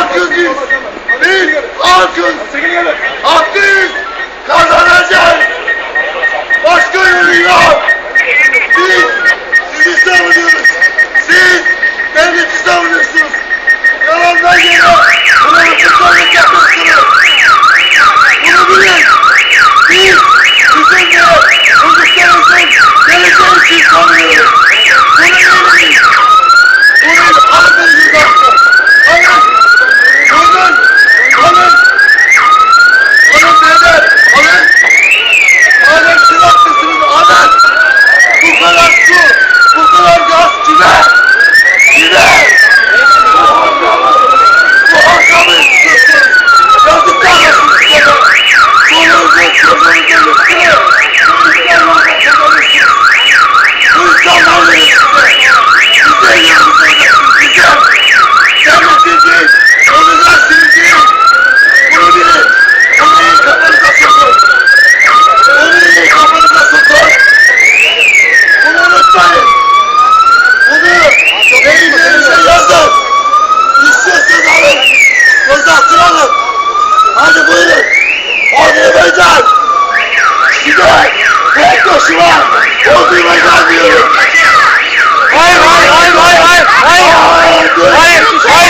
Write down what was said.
halkız biz. Biz halkız. Haklıyız. Kazanacağız. Başka yolu yok. Biz sizi savunuyoruz. Siz devleti savunuyorsunuz. Yalandan yere bunu tutarlık yapıyorsunuz. Bunu bilin. Biz sizin de çocuklarınızın geleceği için savunuyoruz. Bunu bilin. Bunu alın yüzden. Alın. Alın. Alın. Alın beyler. Alın. Alın silahlısınız. Alın. Bu kadar su. Bu kadar gaz kime? Kime? Bu arkamı istiyorsunuz. Yazıklar olsun size. Solunuzu çocuğunuzu üstüne. Bu insanlarla kazanırsınız. Bu insanlarla üstüne. Bize yanımızacaksınız. Bize. Devletin değil. Oligarşinin değil. Bunu bilin. Bunu iyi kafanıza sokun. Bunu iyi kafanıza sokun. Bunu unutmayın. Bunu beyinlerinize yazın. İstiyorsanız alın. Uzattıralım. Hadi buyurun. Orduyu meydan. Size tek koşuma orduyu meydan diyorum. Hayır, hayır, hayır, hayır, hayır, hayır, hayır, hayır, hayır.